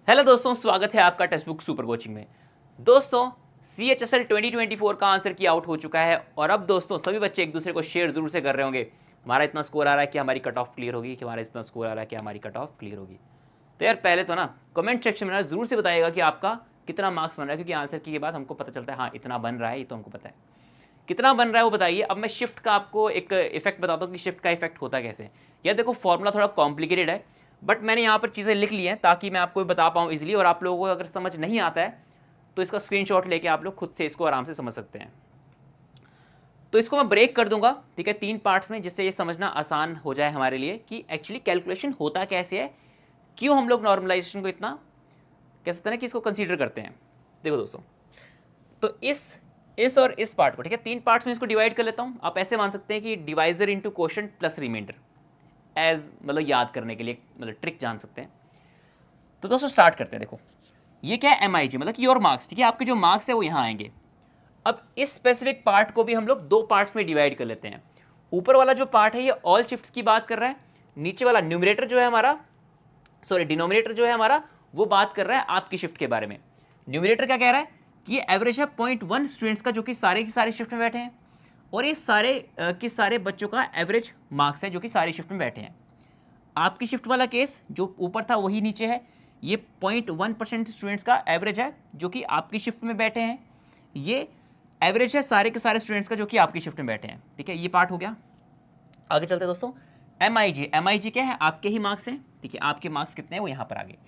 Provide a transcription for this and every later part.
Hello दोस्तों, स्वागत है आपका टेक्स्ट बुक सुपर कोचिंग में। दोस्तों, CHSL 2024 का आंसर की आउट हो चुका है और अब दोस्तों सभी बच्चे एक दूसरे को शेयर जरूर से कर रहे होंगे, हमारा इतना स्कोर आ रहा है कि हमारी कट ऑफ क्लियर होगी, कि हमारा इतना स्कोर आ रहा है कि हमारी कट ऑफ क्लियर होगी। तो यार पहले तो ना कमेंट सेक्शन में ना जरूर से बताइएगा कि आपका कितना मार्क्स बन रहा है, क्योंकि आंसर की के बाद हमको पता चलता है हाँ इतना बन रहा है, ये तो हमको पता है। कितना बन रहा है वो बताइए। अब मैं शिफ्ट का आपको एक इफेक्ट बताता हूँ कि शिफ्ट का इफेक्ट होता कैसे। यार देखो, फॉर्मूला थोड़ा कॉम्प्लिकेटेड है, बट मैंने यहाँ पर चीज़ें लिख ली हैं ताकि मैं आपको बता पाऊँ इजीली, और आप लोगों को अगर समझ नहीं आता है तो इसका स्क्रीनशॉट लेके आप लोग खुद से इसको आराम से समझ सकते हैं। तो इसको मैं ब्रेक कर दूंगा, ठीक है, 3 पार्ट्स में, जिससे ये समझना आसान हो जाए हमारे लिए कि एक्चुअली कैलकुलेशन होता कैसे है, क्यों हम लोग नॉर्मलाइजेशन को इतना कह सकते हैं कि इसको कंसीडर करते हैं। देखो दोस्तों, तो इस और इस पार्ट को, ठीक है, 3 पार्ट्स में इसको डिवाइड कर लेता हूं। आप ऐसे मान सकते हैं कि divisor into quotient plus remainder, as मतलब याद करने के लिए मतलब ट्रिक जान सकते हैं। तो दोस्तों स्टार्ट करते हैं। देखो ये क्या है, MIG मतलब कि योर मार्क्स, ठीक है, आपके जो मार्क्स है वो यहाँ आएंगे। अब इस स्पेसिफिक पार्ट को भी हम लोग 2 पार्ट्स में डिवाइड कर लेते हैं। ऊपर वाला जो पार्ट है ये ऑल शिफ्ट्स की बात कर रहा है, नीचे वाला न्यूमरेटर जो है हमारा, सॉरी डिनोमिनेटर जो है हमारा, वो बात कर रहा है आपकी शिफ्ट के बारे में। न्यूमरेटर क्या कह रहा है कि ये एवरेज है 0.1 स्टूडेंट्स का, जो कि सारे के सारे शिफ्ट में बैठे हैं, और ये सारे के सारे बच्चों का एवरेज मार्क्स है जो कि सारी शिफ्ट में बैठे हैं। आपकी शिफ्ट वाला केस जो ऊपर था वही नीचे है, ये 0.1% स्टूडेंट्स का एवरेज है जो कि आपकी शिफ्ट में बैठे हैं, ये एवरेज है सारे के सारे स्टूडेंट्स का जो कि आपकी शिफ्ट में बैठे हैं। ठीक है, ये पार्ट हो गया। आगे चलते हैं दोस्तों। MIG क्या है, आपके ही मार्क्स हैं, ठीक है, आपके मार्क्स कितने हैं वो यहाँ पर आगे।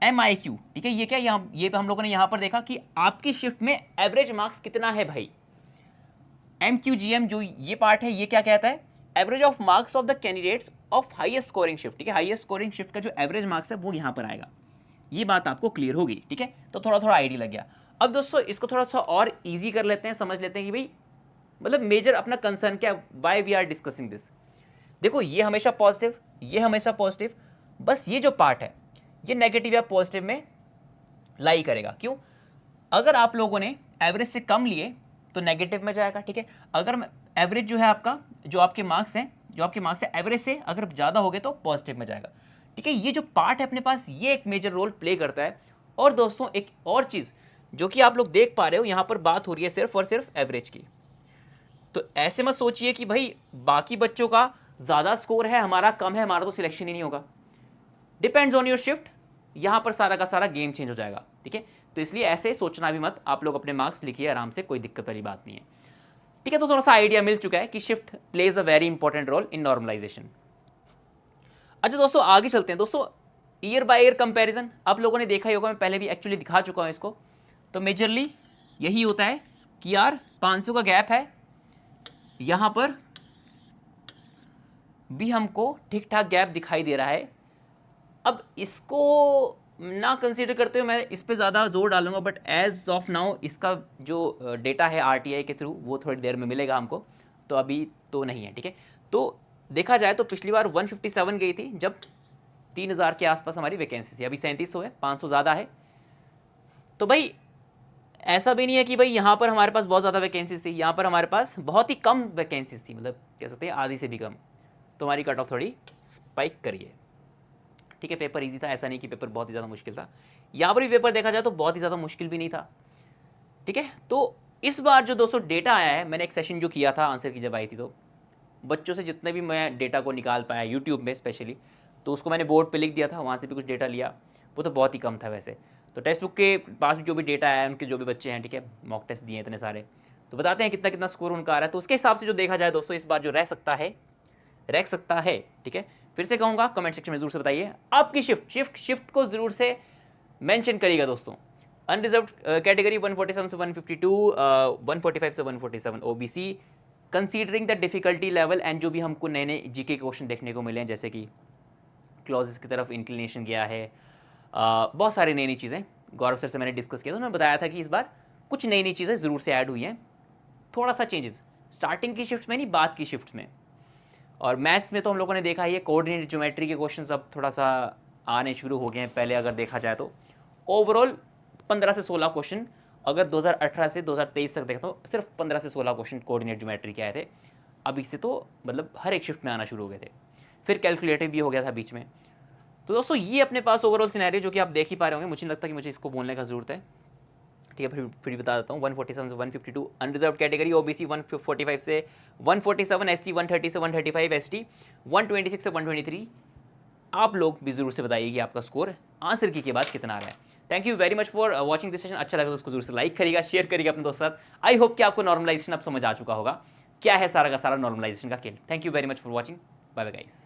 MIQ, ठीक है, ये क्या, यहाँ ये हम लोगों ने यहाँ पर देखा कि आपकी शिफ्ट में एवरेज मार्क्स कितना है भाई। MQGM जो ये पार्ट है, ये क्या कहता है, average of marks of the candidates of highest scoring shift, ठीक है, हाईएस्ट स्कोरिंग शिफ्ट का जो एवरेज मार्क्स है वो यहाँ पर आएगा। ये बात आपको क्लियर होगी, ठीक है, तो थोड़ा थोड़ा आइडिया लग गया। अब दोस्तों इसको थोड़ा सा और इजी कर लेते हैं, समझ लेते हैं कि भाई मतलब मेजर अपना कंसर्न क्या, why we are discussing this. देखो ये हमेशा पॉजिटिव, ये हमेशा पॉजिटिव, बस ये जो पार्ट है ये नेगेटिव या पॉजिटिव में लाई करेगा। क्यों? अगर आप लोगों ने एवरेज से कम लिए तो नेगेटिव में जाएगा, ठीक है, अगर एवरेज जो है आपका, जो आपके मार्क्स हैं, जो आपके मार्क्स है एवरेज से अगर ज़्यादा हो गए तो पॉजिटिव में जाएगा, ठीक है। ये जो पार्ट है अपने पास, ये एक मेजर रोल प्ले करता है। और दोस्तों एक और चीज़ जो कि आप लोग देख पा रहे हो, यहाँ पर बात हो रही है सिर्फ और सिर्फ एवरेज की। तो ऐसे मत सोचिए कि भाई बाकी बच्चों का ज़्यादा स्कोर है, हमारा कम है, हमारा तो सिलेक्शन ही नहीं होगा। डिपेंड्स ऑन योर शिफ्ट, यहां पर सारा का सारा गेम चेंज हो जाएगा, ठीक है। तो इसलिए ऐसे सोचना भी मत, आप लोग अपने मार्क्स लिखिए आराम से, कोई दिक्कत वाली बात नहीं है, ठीक है। तो थोड़ा सा आइडिया मिल चुका है कि shift plays a very important role in normalization. अच्छा दोस्तों आगे चलते हैं। दोस्तों ईयर बाय ईयर कंपैरिजन आप लोगों ने देखा ही होगा, मैं पहले भी एक्चुअली दिखा चुका हूं इसको। तो मेजरली यही होता है कि यार 500 का गैप है, यहां पर भी हमको ठीक ठाक गैप दिखाई दे रहा है। अब इसको ना कंसीडर करते हुए मैं इस पर ज़्यादा जोर डालूंगा, बट एज ऑफ नाउ इसका जो डेटा है RTI के थ्रू वो थोड़ी देर में मिलेगा हमको, तो अभी तो नहीं है, ठीक है। तो देखा जाए तो पिछली बार 157 गई थी जब 3000 के आसपास हमारी वैकेंसी थी, अभी 3700 है, 500 ज़्यादा है। तो भाई ऐसा भी नहीं है कि भाई यहाँ पर हमारे पास बहुत ज़्यादा वैकेंसीज थी, यहाँ पर हमारे पास बहुत ही कम वैकेंसीज थी, मतलब कह सकते हैं आधी से भी कम। तो हमारी कट ऑफ थोड़ी स्पाइक करिए, ठीक है। पेपर इजी था, ऐसा नहीं कि पेपर बहुत ही ज़्यादा मुश्किल था, यहाँ पर भी पेपर देखा जाए तो बहुत ही ज़्यादा मुश्किल भी नहीं था, ठीक है। तो इस बार जो दोस्तों डेटा आया है, मैंने एक सेशन जो किया था आंसर की जब आई थी, तो बच्चों से जितने भी मैं डेटा को निकाल पाया यूट्यूब में स्पेशली, तो उसको मैंने बोर्ड पे लिख दिया था, वहाँ से भी कुछ डेटा लिया, वो तो बहुत ही कम था वैसे। तो टेक्स्ट बुक के पास भी जो भी डेटा आया है, उनके जो भी बच्चे हैं, ठीक है, मॉक टेस्ट दिए इतने सारे, तो बताते हैं कितना कितना स्कोर उनका आ रहा है। तो उसके हिसाब से जो देखा जाए दोस्तों, इस बार जो रह सकता है, ठीक है। फिर से कहूँगा कमेंट सेक्शन में जरूर से बताइए आपकी शिफ्ट को जरूर से मेंशन करिएगा दोस्तों। अनरिजर्व्ड कैटेगरी 147 से 152, 145 से 147 OBC, considering the difficulty level, and जो भी हमको नए नए GK के क्वेश्चन देखने को मिले हैं, जैसे कि क्लॉजेस की तरफ इंक्लिनेशन गया है, बहुत सारी नई नई चीज़ें गौरव सर से मैंने डिस्कस किया, तो उन्होंने बताया था कि इस बार कुछ नई नई चीज़ें ज़रूर से ऐड हुई हैं, थोड़ा सा चेंजेस स्टार्टिंग की शिफ्ट में नहीं, बाद की शिफ्ट में। और मैथ्स में तो हम लोगों ने देखा ये कोऑर्डिनेट ज्योमेट्री के क्वेश्चन अब थोड़ा सा आने शुरू हो गए हैं। पहले अगर देखा जाए तो ओवरऑल 15 से 16 क्वेश्चन, अगर 2018 से 2023 तक देखा तो सिर्फ 15 से 16 क्वेश्चन कोऑर्डिनेट ज्योमेट्री के आए थे। अब इससे तो मतलब हर एक शिफ्ट में आना शुरू हो गए थे। फिर कैलकुलेटिव भी हो गया था बीच में। तो दोस्तों ये अपने पास ओवरऑल सिनेरियो जो कि आप देख ही पा रहे होंगे, मुझे नहीं लगता कि मुझे इसको बोलने का जरूरत है। ठीक है, फिर बता देता हूँ। 147 से 152 अनरिजर्व कैटेगरी, ओबीसी 145 से 147, एससी 130 से 135, एसटी 126 से 123। आप लोग भी जरूर से बताइए कि आपका स्कोर आंसर की के बाद कितना आ रहा है। Thank you very much for watching this session. अच्छा लगा तो उसको जरूर से लाइक करिएगा, शेयर करिएगा अपने दोस्तों के साथ। आई होप कि आपको नॉर्मलाइजेशन अब समझ आ चुका होगा, क्या है सारा का सारा नॉर्मलाइजेशन का खेल। Thank you very much for watching, bye bye guys.